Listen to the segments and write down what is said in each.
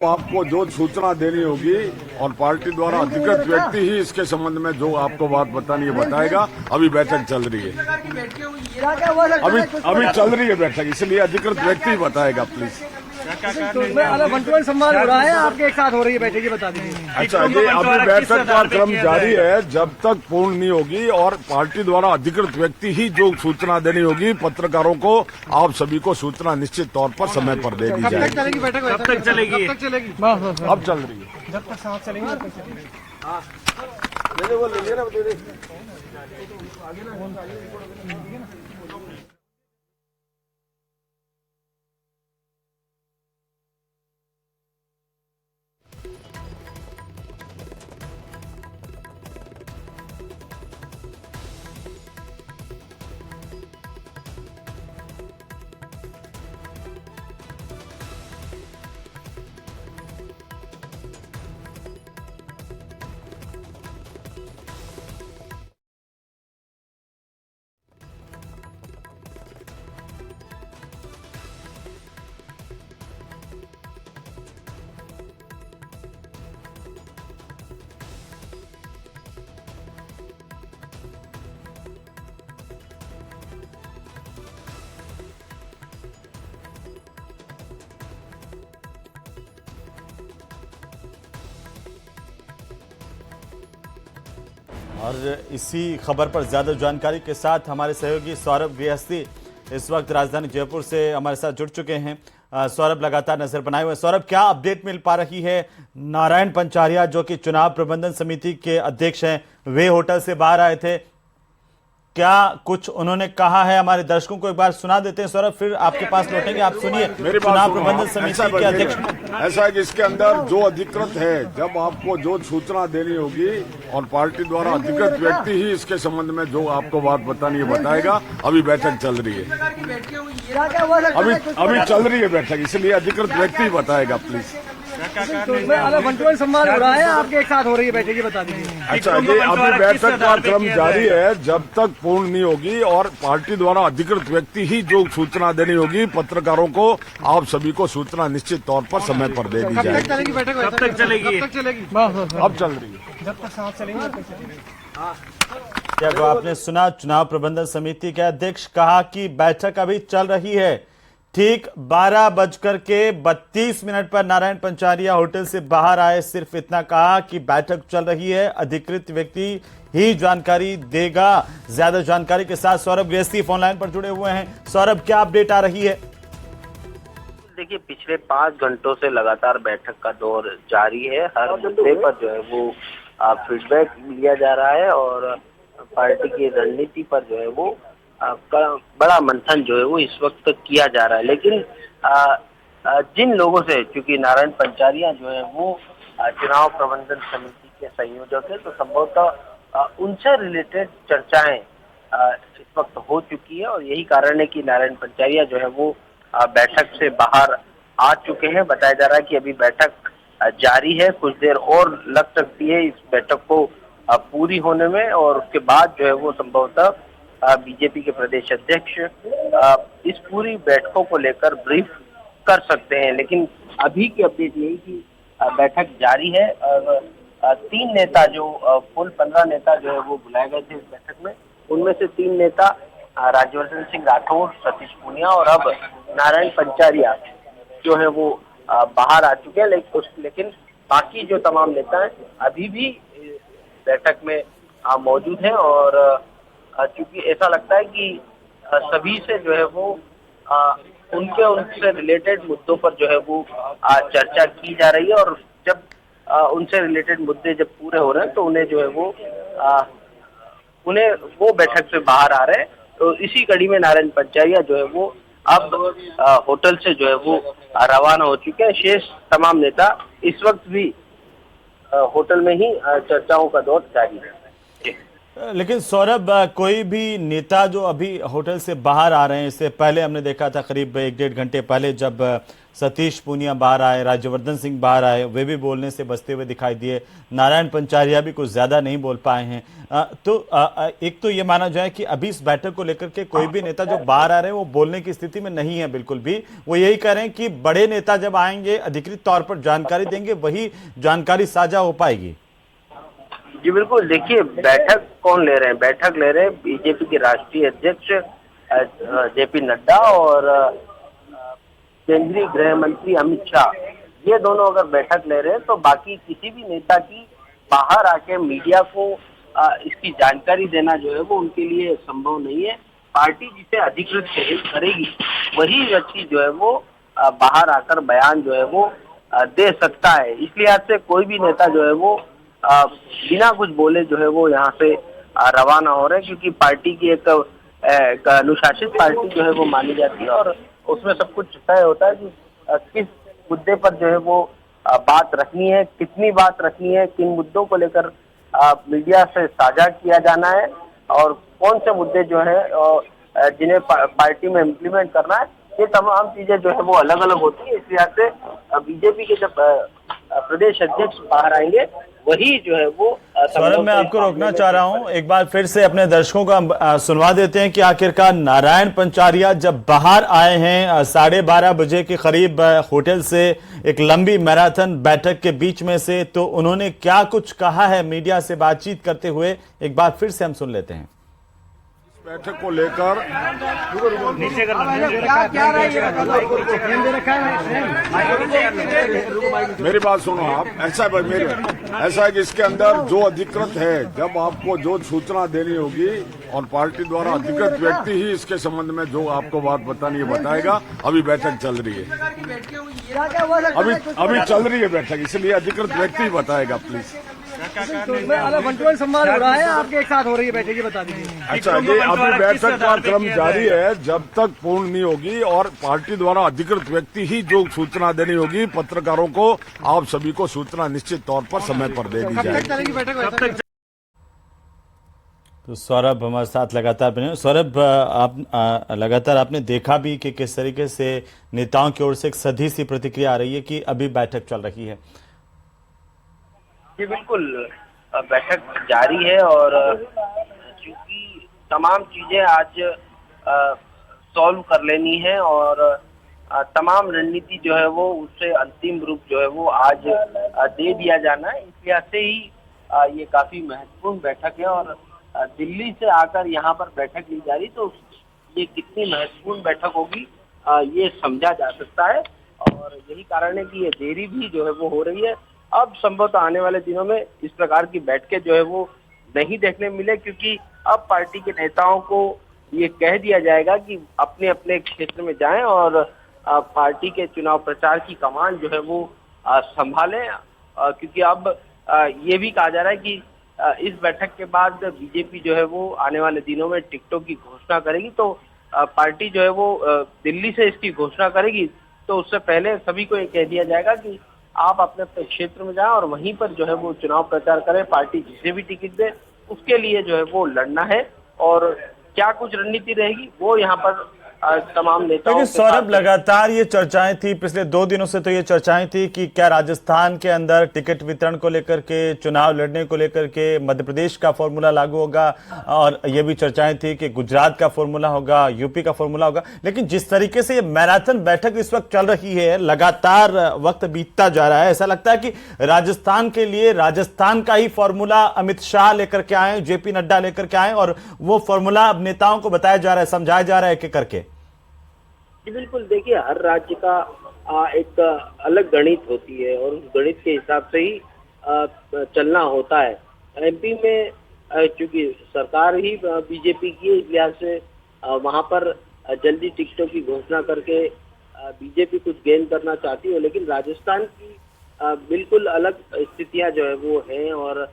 आपको जो सूचना देनी होगी और पार्टी द्वारा अधिकृत व्यक्ति ही इसके संबंध में जो आपको बात बतानी है बताएगा। अभी बैठक चल रही है, अभी चल रही है बैठक, इसलिए अधिकृत व्यक्ति ही बताएगा। प्लीज वन संवाद हो रहा है, आपके एक साथ हो रही है बैठक, ये बता दीजिए। अच्छा जी, अभी बैठक का क्रम जारी है, जब तक पूर्ण नहीं होगी और पार्टी द्वारा अधिकृत व्यक्ति ही जो सूचना देनी होगी पत्रकारों को, आप सभी को सूचना निश्चित तौर पर समय पर दे दी जाएगी। चलेगी बैठक, कब तक चलेगी? अब चल रही है, जब तक साथ चलेंगे तब तक चलेगी। और इसी खबर पर ज़्यादा जानकारी के साथ हमारे सहयोगी सौरभ गृहस्थी इस वक्त राजधानी जयपुर से हमारे साथ जुड़ चुके हैं। सौरभ लगातार नजर बनाए हुए। सौरभ, क्या अपडेट मिल पा रही है? नारायण पंचारिया जो कि चुनाव प्रबंधन समिति के अध्यक्ष हैं, वे होटल से बाहर आए थे, क्या कुछ उन्होंने कहा है? हमारे दर्शकों को एक बार सुना देते हैं सौरभ, फिर आपके पास लौटेंगे। आप सुनिए चुनाव प्रबंधन समिति के अध्यक्ष। ऐसा है कि इसके अंदर जो अधिकृत है, जब आपको जो सूचना देनी होगी और पार्टी द्वारा अधिकृत व्यक्ति ही इसके संबंध में जो आपको बात बतानी है बताएगा। अभी बैठक चल रही है, अभी चल रही है बैठक, इसलिए अधिकृत व्यक्ति ही बताएगा। प्लीज वन संवाद हो रहा है, आपके एक साथ हो रही है बैठक, ये बता दीजिए। अच्छा जी, अभी बैठक का क्रम जारी है, जब तक पूर्ण नहीं होगी और पार्टी द्वारा अधिकृत व्यक्ति ही जो सूचना देनी होगी पत्रकारों को, आप सभी को सूचना निश्चित तौर पर समय पर दे दी जाएगी। चलेगी बैठक, कब तक चलेगी? अब चल रही है, जब तक साथ चलेंगे तब तक चलेगी। क्या वो आपने सुना? चुनाव प्रबंधन समिति के अध्यक्ष कहा कि बैठक अभी चल रही है। ठीक 12:32 पर नारायण पंचारिया होटल से बाहर आए, सिर्फ इतना कहा कि बैठक चल रही है, अधिकृत व्यक्ति ही जानकारी देगा। ज्यादा जानकारी के साथ सौरभ गृहस्थी फोन लाइन पर जुड़े हुए हैं। सौरभ, क्या अपडेट आ रही है? देखिए, पिछले 5 घंटों से लगातार बैठक का दौर जारी है। हर मुद्दे पर जो है वो फीडबैक लिया जा रहा है और पार्टी की रणनीति पर जो है वो बड़ा मंथन जो है वो इस वक्त किया जा रहा है। लेकिन जिन लोगों से, चूंकि नारायण पंचारिया जो है वो चुनाव प्रबंधन समिति के संयोजक है, तो संभवतः उनसे रिलेटेड चर्चाएं इस वक्त हो चुकी है और यही कारण है कि नारायण पंचारिया जो है वो बैठक से बाहर आ चुके हैं। बताया जा रहा है कि अभी बैठक जारी है, कुछ देर और लग सकती है इस बैठक को पूरी होने में और उसके बाद जो है वो संभवतः बीजेपी के प्रदेश अध्यक्ष इस पूरी बैठकों को लेकर ब्रीफ कर सकते हैं। लेकिन अभी की अपडेट यही कि बैठक जारी है और 3 नेता जो कुल 15 नेता जो है वो बुलाए गए थे इस बैठक में, उनमें से 3 नेता राज्यवर्धन सिंह राठौड़, सतीश पूनिया और अब नारायण पंचारिया जो है वो बाहर आ चुके हैं। लेकिन बाकी जो तमाम नेता हैं अभी भी बैठक में मौजूद हैं और चूंकि ऐसा लगता है कि सभी से जो है वो उनसे रिलेटेड मुद्दों पर जो है वो चर्चा की जा रही है और जब उनसे रिलेटेड मुद्दे जब पूरे हो रहे हैं तो उन्हें जो है वो बैठक से बाहर आ रहे हैं। तो इसी कड़ी में नारायण पंचारिया जो है वो अब होटल से जो है वो रवाना हो चुके हैं। शेष तमाम नेता इस वक्त भी होटल में ही चर्चाओं का दौर जारी है। लेकिन सौरभ, कोई भी नेता जो अभी होटल से बाहर आ रहे हैं, इससे पहले हमने देखा था करीब 1-1.5 घंटे पहले जब सतीश पूनिया बाहर आए, राज्यवर्धन सिंह बाहर आए, वे भी बोलने से बचते हुए दिखाई दिए। नारायण पंचारिया भी कुछ ज्यादा नहीं बोल पाए हैं। एक तो ये माना जाए कि अभी इस बैठक को लेकर के कोई भी नेता जो बाहर आ रहे हैं वो बोलने की स्थिति में नहीं है बिल्कुल भी। वो यही कह रहे हैं कि बड़े नेता जब आएंगे, अधिकृत तौर पर जानकारी देंगे, वही जानकारी साझा हो पाएगी। जी बिल्कुल, देखिए बैठक कौन ले रहे हैं? बैठक ले रहे हैं बीजेपी के राष्ट्रीय अध्यक्ष जेपी नड्डा और केंद्रीय गृह मंत्री अमित शाह। ये दोनों अगर बैठक ले रहे हैं तो बाकी किसी भी नेता की बाहर आके मीडिया को इसकी जानकारी देना जो है वो उनके लिए संभव नहीं है। पार्टी जिसे अधिकृत करेगी वही व्यक्ति जो है वो बाहर आकर बयान जो है वो दे सकता है। इसलिए आज से कोई भी नेता जो है वो बिना कुछ बोले जो है वो यहाँ से रवाना हो रहे हैं, क्योंकि पार्टी की एक अनुशासित पार्टी जो है वो मानी जाती है और उसमें सब कुछ तय होता है कि किस मुद्दे पर जो है वो बात रखनी है, कितनी बात रखनी है, किन मुद्दों को लेकर मीडिया से साझा किया जाना है और कौन से मुद्दे जो है जिन्हें पार्टी में इम्प्लीमेंट करना है। ये तमाम चीजें जो है वो अलग अलग होती है। इस लिहाज से बीजेपी के जब प्रदेश अध्यक्ष बाहर आएंगे वही जो है वो। सौरभ, मैं आपको रोकना चाह रहा हूं, एक बार फिर से अपने दर्शकों का सुनवा देते हैं कि आखिरकार नारायण पंचारिया जब बाहर आए हैं 12:30 बजे के करीब होटल से एक लंबी मैराथन बैठक के बीच में से, तो उन्होंने क्या कुछ कहा है मीडिया से बातचीत करते हुए, एक बार फिर से हम सुन लेते हैं। बैठक को लेकर मेरी बात सुनो आप। ऐसा है कि इसके अंदर जो अधिकृत है, जब आपको जो सूचना देनी होगी और पार्टी द्वारा अधिकृत व्यक्ति ही इसके संबंध में जो आपको बात बतानी है बताएगा। अभी बैठक चल रही है, अभी चल रही है बैठक, इसलिए अधिकृत व्यक्ति ही बताएगा। प्लीज वर्चुअल संवाद हो रहा है, आपके एक साथ हो रही है बैठक, ये बता दीजिए। अच्छा जी, अभी बैठक का क्रम जारी है, जब तक पूर्ण नहीं होगी और पार्टी द्वारा अधिकृत व्यक्ति ही जो सूचना देनी होगी पत्रकारों को, आप सभी को सूचना निश्चित तौर पर समय पर दे दी जाएगी। तो सौरभ हमारे साथ लगातार बने। सौरभ, आप लगातार आपने देखा भी कि किस तरीके से नेताओं की ओर से एक सधी सी प्रतिक्रिया आ रही है कि अभी बैठक चल रही है। जी बिल्कुल, बैठक जारी है और चूंकि तमाम चीजें आज सॉल्व कर लेनी है और तमाम रणनीति जो है वो उससे अंतिम रूप जो है वो आज दे दिया जाना है। इस लिहाज से ही ये काफी महत्वपूर्ण बैठक है और दिल्ली से आकर यहाँ पर बैठक ली जा रही, तो ये कितनी महत्वपूर्ण बैठक होगी ये समझा जा सकता है और यही कारण है कि ये देरी भी जो है वो हो रही है। अब संभवतः आने वाले दिनों में इस प्रकार की बैठकें जो है वो नहीं देखने मिले, क्योंकि अब पार्टी के नेताओं को ये कह दिया जाएगा कि अपने अपने क्षेत्र में जाएं और पार्टी के चुनाव प्रचार की कमान जो है वो संभालें, क्योंकि अब ये भी कहा जा रहा है कि इस बैठक के बाद बीजेपी जो है वो आने वाले दिनों में टिकटों की घोषणा करेगी, तो पार्टी जो है वो दिल्ली से इसकी घोषणा करेगी, तो उससे पहले सभी को ये कह दिया जाएगा कि आप अपने अपने क्षेत्र में जाएं और वहीं पर जो है वो चुनाव प्रचार करें। पार्टी जिसे भी टिकट दे उसके लिए जो है वो लड़ना है और क्या कुछ रणनीति रहेगी वो यहाँ पर तमाम नेताओं। लेकिन सौरभ, लगातार ये चर्चाएं थी पिछले 2 दिनों से, तो ये चर्चाएं थी कि क्या राजस्थान के अंदर टिकट वितरण को लेकर के, चुनाव लड़ने को लेकर के मध्य प्रदेश का फॉर्मूला लागू होगा, और ये भी चर्चाएं थी कि गुजरात का फॉर्मूला होगा, यूपी का फॉर्मूला होगा। लेकिन जिस तरीके से ये मैराथन बैठक इस वक्त चल रही है, लगातार वक्त बीतता जा रहा है, ऐसा लगता है कि राजस्थान के लिए राजस्थान का ही फॉर्मूला अमित शाह लेकर के आए, जेपी नड्डा लेकर के आए और वो फॉर्मूला अब नेताओं को बताया जा रहा है, समझाया जा रहा है कि करके। जी बिल्कुल, देखिए हर राज्य का एक अलग गणित होती है और उस गणित के हिसाब से ही चलना होता है। एमपी में चूंकि सरकार ही बीजेपी की है, इस लिहाज से वहां पर जल्दी टिकटों की घोषणा करके बीजेपी कुछ गेन करना चाहती है, लेकिन राजस्थान की बिल्कुल अलग स्थितियां जो है वो हैं और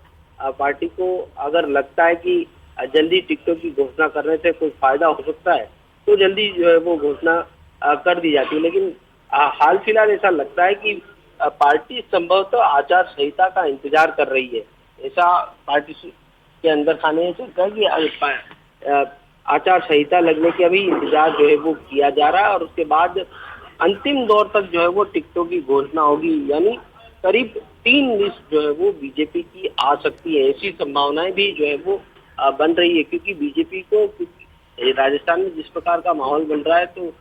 पार्टी को अगर लगता है कि जल्दी टिकटों की घोषणा करने से कोई फायदा हो सकता है तो जल्दी जो है वो घोषणा कर दी जाती है। लेकिन हाल फिलहाल ऐसा लगता है कि पार्टी संभवतः आचार संहिता का इंतजार कर रही है, ऐसा पार्टी के अंदर खाने में चर्चा की आचार संहिता लगने के अभी इंतजार जो है वो किया जा रहा है और उसके बाद अंतिम दौर तक जो है वो टिकटों की घोषणा होगी। यानी करीब 3 लिस्ट जो है वो बीजेपी की आ सकती है, ऐसी संभावनाएं भी जो है वो बन रही है, क्योंकि बीजेपी को राजस्थान में जिस प्रकार का माहौल बन रहा है तो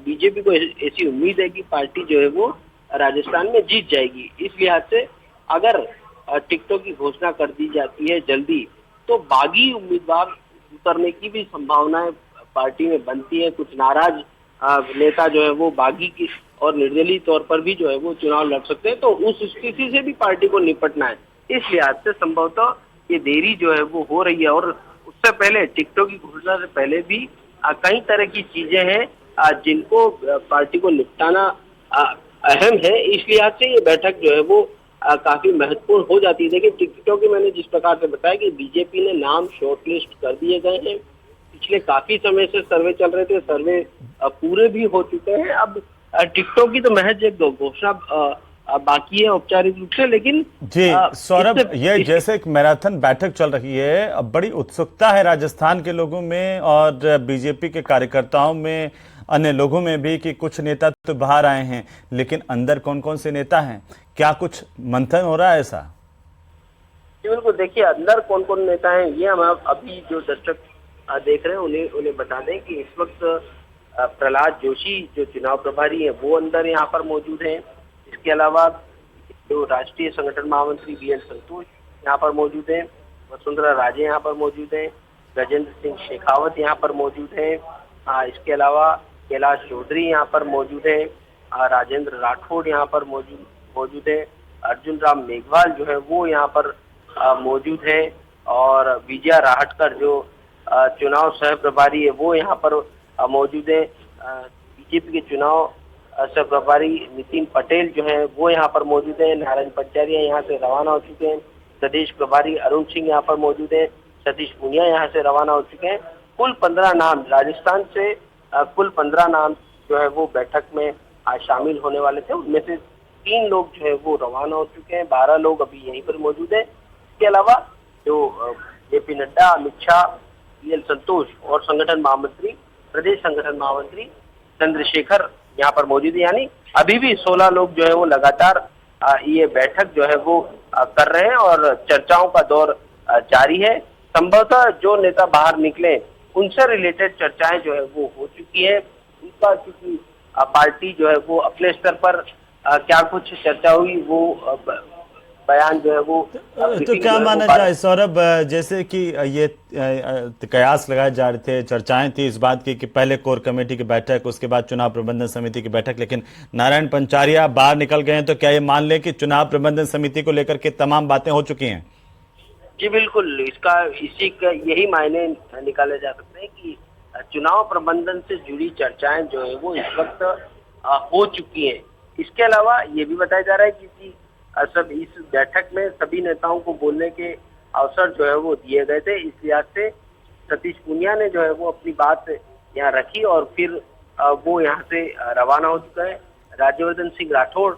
बीजेपी को ऐसी उम्मीद है कि पार्टी जो है वो राजस्थान में जीत जाएगी। इस लिहाज से अगर टिकटों की घोषणा कर दी जाती है जल्दी तो बागी उम्मीदवार उतरने की भी संभावनाएं पार्टी में बनती है। कुछ नाराज नेता जो है वो बागी की और निर्दलीय तौर पर भी जो है वो चुनाव लड़ सकते हैं, तो उस स्थिति से भी पार्टी को निपटना है। इस लिहाज से संभवतः ये देरी जो है वो हो रही है और उससे पहले टिकटों की घोषणा से पहले भी कई तरह की चीजें हैं जिनको पार्टी को निपटाना अहम है। इस लिहाज से ये बैठक जो है वो काफी महत्वपूर्ण हो जाती है। देखिए टिकटों के मैंने जिस प्रकार से बताया कि बीजेपी ने नाम शॉर्टलिस्ट कर दिए गए हैं, पिछले काफी समय से सर्वे चल रहे थे, सर्वे पूरे भी हो चुके हैं। अब टिकटों की तो महज एक घोषणा बाकी है औपचारिक रूप से, लेकिन जी सौरभ, ये जैसे एक मैराथन बैठक चल रही है, अब बड़ी उत्सुकता है राजस्थान के लोगों में और बीजेपी के कार्यकर्ताओं में, अन्य लोगों में भी कि कुछ नेता तो बाहर आए हैं, लेकिन अंदर कौन कौन से नेता हैं, क्या कुछ मंथन हो रहा है ऐसा? बिल्कुल, देखिए अंदर कौन कौन नेता हैं ये हम अभी जो दर्शक देख रहे हैं उन्हें बता दें कि इस वक्त प्रहलाद जोशी जो चुनाव प्रभारी है वो अंदर यहाँ पर मौजूद हैं। इसके अलावा जो राष्ट्रीय संगठन महामंत्री BL संतोष यहाँ पर मौजूद हैं, वसुंधरा राजे यहाँ पर मौजूद हैं, गजेंद्र सिंह शेखावत यहाँ पर मौजूद हैं। इसके अलावा कैलाश चौधरी यहाँ पर मौजूद हैं, राजेंद्र राठौड़ यहाँ पर मौजूद है, अर्जुन राम मेघवाल जो है वो यहाँ पर मौजूद है और विजया राहटकर जो चुनाव सह प्रभारी है वो यहाँ पर मौजूद है। बीजेपी के चुनाव सह प्रभारी नितिन पटेल जो है वो यहाँ पर मौजूद है। नारायण पंचारिया यहाँ से रवाना हो चुके हैं। प्रदेश प्रभारी अरुण सिंह यहाँ पर मौजूद है। सतीश पूनिया यहाँ से रवाना हो चुके हैं। कुल 15 नाम राजस्थान से कुल 15 नाम जो है वो बैठक में शामिल होने वाले थे। उनमें से 3 लोग जो है वो रवाना हो चुके हैं, 12 लोग अभी यहीं पर मौजूद है। इसके अलावा जो JP नड्डा, अमित शाह, BL संतोष और प्रदेश संगठन महामंत्री चंद्रशेखर यहाँ पर मौजूद है। यानी अभी भी 16 लोग जो है वो लगातार ये बैठक जो है वो कर रहे हैं और चर्चाओं का दौर जारी है। संभवतः जो नेता बाहर निकले उनसे रिलेटेड चर्चाएं जो है वो हो चुकी है। उनका क्योंकि पार्टी जो है वो अपने स्तर पर क्या कुछ चर्चा हुई वो बयान जो है वो तो क्या माना जाए सौरभ, जैसे कि ये कयास लगाए जा रहे थे, चर्चाएं थी इस बात की कि पहले कोर कमेटी की बैठक, उसके बाद चुनाव प्रबंधन समिति की बैठक, लेकिन नारायण पंचारिया बाहर निकल गए हैं, तो क्या ये मान लें कि चुनाव प्रबंधन समिति को लेकर के तमाम बातें हो चुकी हैं? जी बिल्कुल, इसी का यही मायने निकाले जा सकते हैं कि चुनाव प्रबंधन से जुड़ी चर्चाएं जो है वो इस वक्त हो चुकी हैं। इसके अलावा ये भी बताया जा रहा है कि सब इस बैठक में सभी नेताओं को बोलने के अवसर जो है वो दिए गए थे। इस लिहाज से सतीश पूनिया ने जो है वो अपनी बात यहाँ रखी और फिर वो यहाँ से रवाना हो चुका है। राज्यवर्धन सिंह राठौड़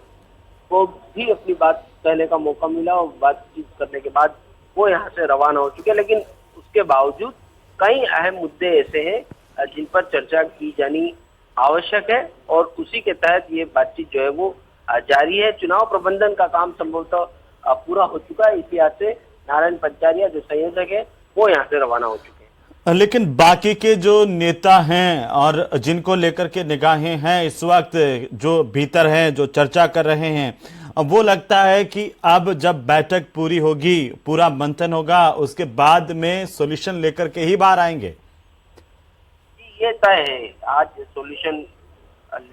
को भी अपनी बात कहने का मौका मिला और बातचीत करने के बाद वो यहाँ से रवाना हो चुके हैं, लेकिन उसके बावजूद कई अहम मुद्दे ऐसे हैं जिन पर चर्चा की जानी आवश्यक है और उसी के तहत ये बातचीत जो है वो जारी है। चुनाव प्रबंधन का काम संभवतः पूरा हो चुका है। इस लिहाज से नारायण पंचारिया जो संयोजक है वो यहाँ से रवाना हो चुके हैं। लेकिन बाकी के जो नेता हैं और जिनको लेकर के निगाहें हैं इस वक्त, जो भीतर हैं, जो चर्चा कर रहे हैं, अब वो लगता है कि अब जब बैठक पूरी होगी, पूरा मंथन होगा, उसके बाद में सॉल्यूशन लेकर के ही बाहर आएंगे। ये तय है, आज सॉल्यूशन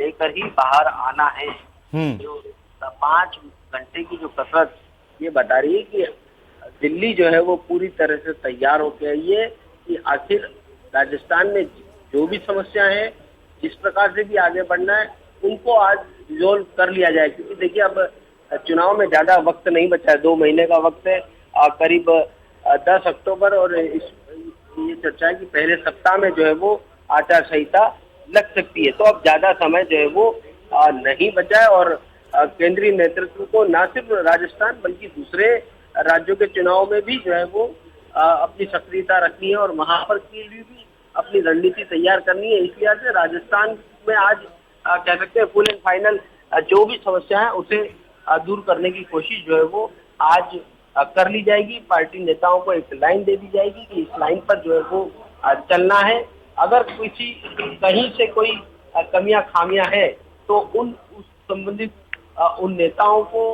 लेकर ही बाहर आना है। जो 5 घंटे की जो कसरत ये बता रही है कि दिल्ली जो है वो पूरी तरह से तैयार होकर आई है कि आखिर राजस्थान में जो भी समस्या है, जिस प्रकार से भी आगे बढ़ना है, उनको आज रिजोल्व कर लिया जाए। क्योंकि देखिए अब चुनाव में ज्यादा वक्त नहीं बचा है, 2 महीने का वक्त है, करीब 10 अक्टूबर और ये चर्चा है कि पहले सप्ताह में जो है वो आचार संहिता लग सकती है। तो अब ज्यादा समय जो है वो नहीं बचा है और केंद्रीय नेतृत्व को न सिर्फ राजस्थान बल्कि दूसरे राज्यों के चुनाव में भी जो है वो अपनी सक्रियता रखनी है और वहां पर के लिए भी अपनी रणनीति तैयार करनी है। इसलिए से राजस्थान में आज कह सकते हैं फुल एंड फाइनल जो भी समस्या है उसे दूर करने की कोशिश जो है वो आज कर ली जाएगी। पार्टी नेताओं को एक लाइन दे दी जाएगी कि इस लाइन पर जो है वो चलना है। अगर किसी कहीं से कोई कमियां खामियां है तो उस संबंधित उन नेताओं को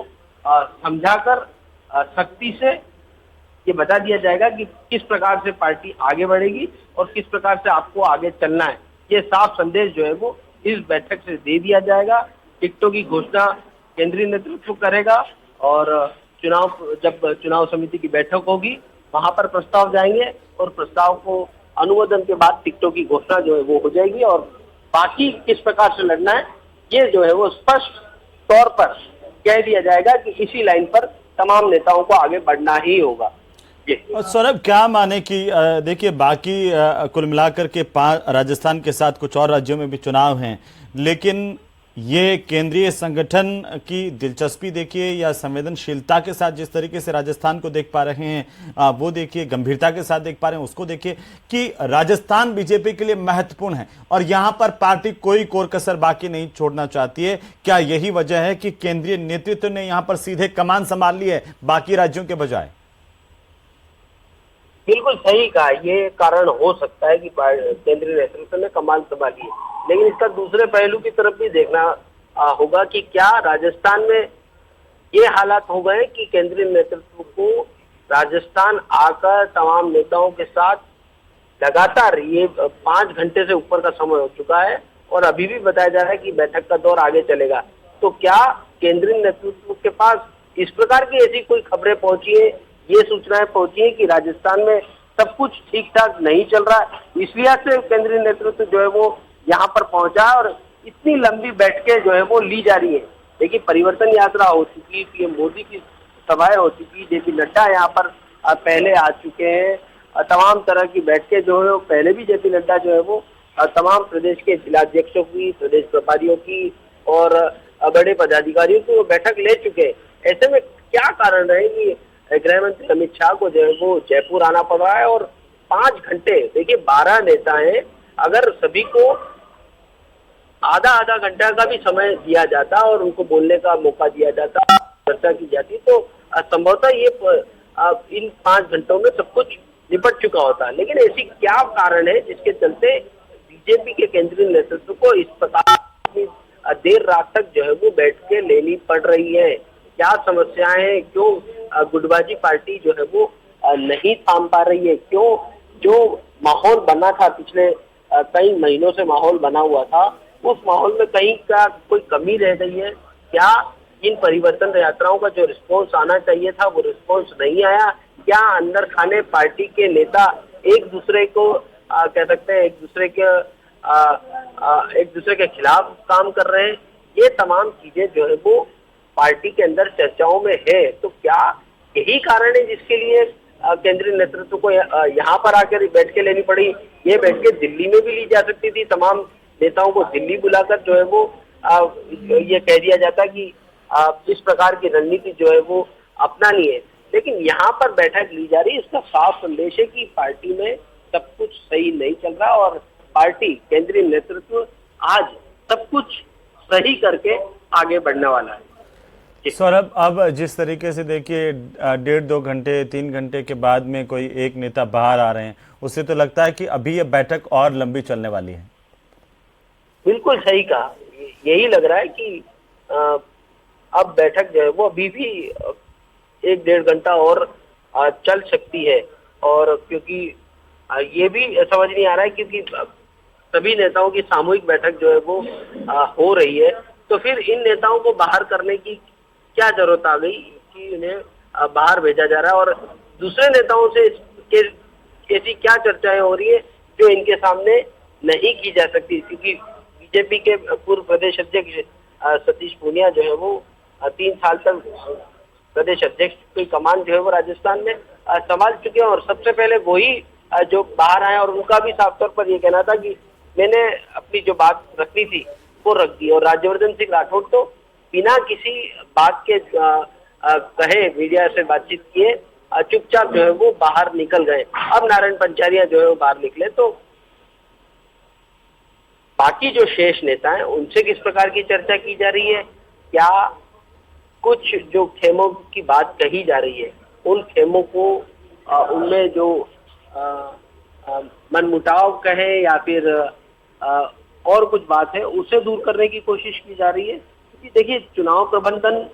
समझाकर सख्ती से ये बता दिया जाएगा कि किस प्रकार से पार्टी आगे बढ़ेगी और किस प्रकार से आपको आगे चलना है। ये साफ संदेश जो है वो इस बैठक से दे दिया जाएगा। टिकटों की घोषणा केंद्रीय नेतृत्व करेगा और जब चुनाव समिति की बैठक होगी वहां पर प्रस्ताव जाएंगे और प्रस्ताव को अनुमोदन के बाद टिकटों की घोषणा जो है वो हो जाएगी और बाकी किस प्रकार से लड़ना है ये जो है वो स्पष्ट तौर पर कह दिया जाएगा कि इसी लाइन पर तमाम नेताओं को आगे बढ़ना ही होगा। और सौरभ क्या माने कि देखिए बाकी कुल मिलाकर के 5 राजस्थान के साथ कुछ और राज्यों में भी चुनाव हैं, लेकिन ये केंद्रीय संगठन की दिलचस्पी देखिए या संवेदनशीलता के साथ जिस तरीके से राजस्थान को देख पा रहे हैं वो देखिए, गंभीरता के साथ देख पा रहे हैं उसको देखिए कि राजस्थान बीजेपी के लिए महत्वपूर्ण है और यहां पर पार्टी कोई कोर कसर बाकी नहीं छोड़ना चाहती है। क्या यही वजह है कि केंद्रीय नेतृत्व ने यहां पर सीधे कमान संभाल ली है बाकी राज्यों के बजाय? बिल्कुल सही कहा, ये कारण हो सकता है कि केंद्रीय नेतृत्व ने कमान संभाली है, लेकिन इसका दूसरे पहलू की तरफ भी देखना होगा कि क्या राजस्थान में ये हालात हो गए कि केंद्रीय नेतृत्व को राजस्थान आकर तमाम नेताओं के साथ लगातार ये 5 घंटे से ऊपर का समय हो चुका है और अभी भी बताया जा रहा है कि बैठक का दौर आगे चलेगा। तो क्या केंद्रीय नेतृत्व के पास इस प्रकार की ऐसी कोई खबरें पहुंची है, ये सूचनाएं पहुंची है कि राजस्थान में सब कुछ ठीक ठाक नहीं चल रहा है, इसलिए से केंद्रीय नेतृत्व जो है वो यहाँ पर पहुंचा और इतनी लंबी बैठकें जो है वो ली जा रही है। देखिए परिवर्तन यात्रा हो चुकी, पीएम मोदी की सभाएं हो चुकी, जेपी नड्डा यहाँ पर पहले आ चुके हैं, तमाम तरह की बैठकें जो है पहले भी जेपी नड्डा जो है वो तमाम प्रदेश के जिलाध्यक्षों की, प्रदेश प्रभारियों की और बड़े पदाधिकारियों की वो बैठक ले चुके हैं। ऐसे में क्या कारण है कि गृह मंत्री अमित शाह को जो है वो जयपुर आना पड़ रहा है और 5 घंटे, देखिए 12 नेता हैं, अगर सभी को आधा घंटा का भी समय दिया जाता और उनको बोलने का मौका दिया जाता, चर्चा की जाती, तो संभवतः ये इन 5 घंटों में सब कुछ निपट चुका होता। लेकिन ऐसी क्या कारण है जिसके चलते बीजेपी के केंद्रीय नेतृत्व को इस प्रकार देर रात तक जो है वो बैठ के लेनी पड़ रही है? क्या समस्याएं हैं? क्यों गुटबाजी पार्टी जो है वो नहीं थाम पा रही है? क्यों जो माहौल बना था पिछले कई महीनों से माहौल बना हुआ था, उस माहौल में कहीं का कोई कमी रह गई है? क्या इन परिवर्तन यात्राओं का जो रिस्पॉन्स आना चाहिए था वो रिस्पॉन्स नहीं आया? क्या अंदर खाने पार्टी के नेता एक दूसरे को कह सकते हैं एक दूसरे के खिलाफ काम कर रहे हैं? ये तमाम चीजें जो है वो पार्टी के अंदर चर्चाओं में है। तो क्या यही कारण है जिसके लिए केंद्रीय नेतृत्व को यहाँ पर आकर बैठ के लेनी पड़ी? ये बैठ के दिल्ली में भी ली जा सकती थी, तमाम नेताओं को दिल्ली बुलाकर जो है वो ये कह दिया जाता कि इस प्रकार की रणनीति जो है वो अपनानी है। लेकिन यहाँ पर बैठक ली जा रही है, इसका साफ संदेश है कि पार्टी में सब कुछ सही नहीं चल रहा और पार्टी केंद्रीय नेतृत्व आज सब कुछ सही करके आगे बढ़ने वाला है। सौरभ, अब जिस तरीके से देखिए 1.5-2 घंटे 3 घंटे के बाद में कोई एक नेता बाहर आ रहे हैं, उससे तो लगता है कि अभी ये बैठक और लंबी चलने वाली है। बिल्कुल सही कहा, यही लग रहा है कि अब बैठक जो है वो अभी भी 1-1.5 घंटा और चल सकती है। और क्योंकि ये भी समझ नहीं आ रहा है क्योंकि सभी नेताओं की सामूहिक बैठक जो है वो हो रही है, तो फिर इन नेताओं को बाहर करने की क्या जरूरत आ गई कि उन्हें बाहर भेजा जा रहा है? और दूसरे नेताओं से ऐसी क्या चर्चाएं हो रही है जो इनके सामने नहीं की जा सकती? क्योंकि बीजेपी के पूर्व प्रदेश अध्यक्ष सतीश पूनिया जो है वो 3 साल तक प्रदेश अध्यक्ष की कमान जो है वो राजस्थान में संभाल चुके हैं और सबसे पहले वही जो बाहर आए और उनका भी साफ तौर पर ये कहना था कि मैंने अपनी जो बात रखनी थी वो रख दी। और राज्यवर्धन सिंह राठौड़ तो बिना किसी बात के कहे मीडिया से बातचीत किए चुपचाप जो है वो बाहर निकल गए। अब नारायण पंचारिया जो है वो बाहर निकले, तो बाकी जो शेष नेता हैं उनसे किस प्रकार की चर्चा की जा रही है, क्या कुछ जो खेमों की बात कही जा रही है उन खेमों को उनमें जो मनमुटाव कहे या फिर और कुछ बात है उसे दूर करने की कोशिश की जा रही है। क्योंकि देखिए चुनाव प्रबंधन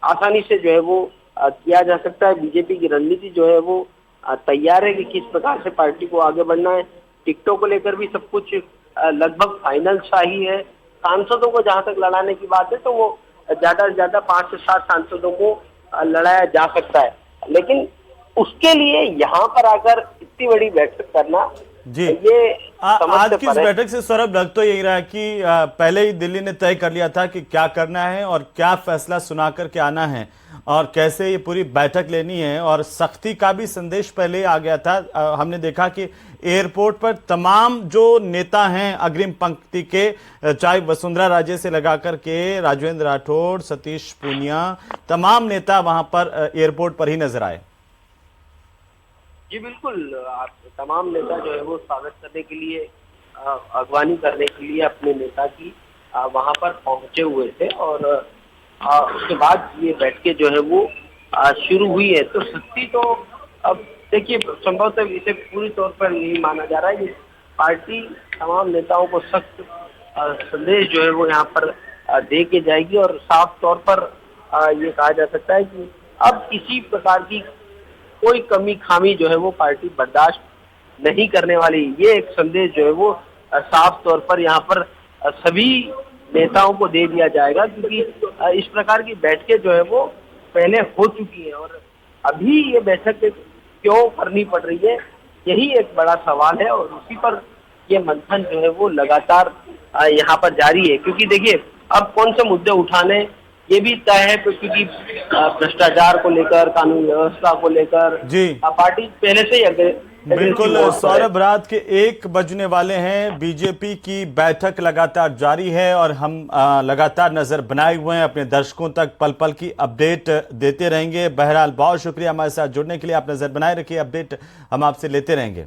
आसानी से जो है वो किया जा सकता है। बीजेपी की रणनीति जो है वो तैयार है कि किस प्रकार से पार्टी को आगे बढ़ना है। टिकटों को लेकर भी सब कुछ लगभग फाइनल सा ही है। सांसदों को जहां तक लड़ाने की बात है तो वो ज्यादा से ज्यादा 5 से 7 सांसदों को लड़ाया जा सकता है, लेकिन उसके लिए यहाँ पर आकर इतनी बड़ी बैठक करना जी ये आज की इस बैठक से सौरभ लग तो यही रहा कि पहले ही दिल्ली ने तय कर लिया था कि क्या करना है और क्या फैसला सुना करके आना है और कैसे ये पूरी बैठक लेनी है, और सख्ती का भी संदेश पहले आ गया था। हमने देखा कि एयरपोर्ट पर तमाम जो नेता हैं अग्रिम पंक्ति के, चाहे वसुंधरा राजे से लगा करके राजवेंद्र राठौड़, सतीश पूनिया, तमाम नेता वहां पर एयरपोर्ट पर ही नजर आए। जी बिल्कुल, तमाम नेता जो है वो स्वागत करने के लिए, अगवानी करने के लिए अपने नेता की वहां पर पहुंचे हुए थे और उसके बाद ये बैठकें जो है वो शुरू हुई है। तो सख्ती तो अब देखिए संभवतः इसे पूरी तौर पर यही माना जा रहा है कि पार्टी तमाम नेताओं को सख्त संदेश जो है वो यहाँ पर दे के जाएगी और साफ तौर पर ये कहा जा सकता है कि अब किसी प्रकार की कोई कमी खामी जो है वो पार्टी बर्दाश्त नहीं करने वाली। ये एक संदेश जो है वो साफ तौर पर यहाँ पर सभी नेताओं को दे दिया जाएगा, क्योंकि इस प्रकार की बैठकें जो है वो पहले हो चुकी है और अभी ये बैठक क्यों करनी पड़ रही है, यही एक बड़ा सवाल है और उसी पर ये मंथन जो है वो लगातार यहाँ पर जारी है। क्योंकि देखिए अब कौन से मुद्दे उठाने ये भी तय है, क्योंकि भ्रष्टाचार को लेकर, कानून व्यवस्था को लेकर जी पार्टी पहले से ही बिल्कुल। सौरभ रात के 1 बजने वाले हैं, बीजेपी की बैठक लगातार जारी है और हम लगातार नजर बनाए हुए हैं, अपने दर्शकों तक पल पल की अपडेट देते रहेंगे। बहरहाल बहुत शुक्रिया हमारे साथ जुड़ने के लिए, आप नजर बनाए रखिए, अपडेट हम आपसे लेते रहेंगे।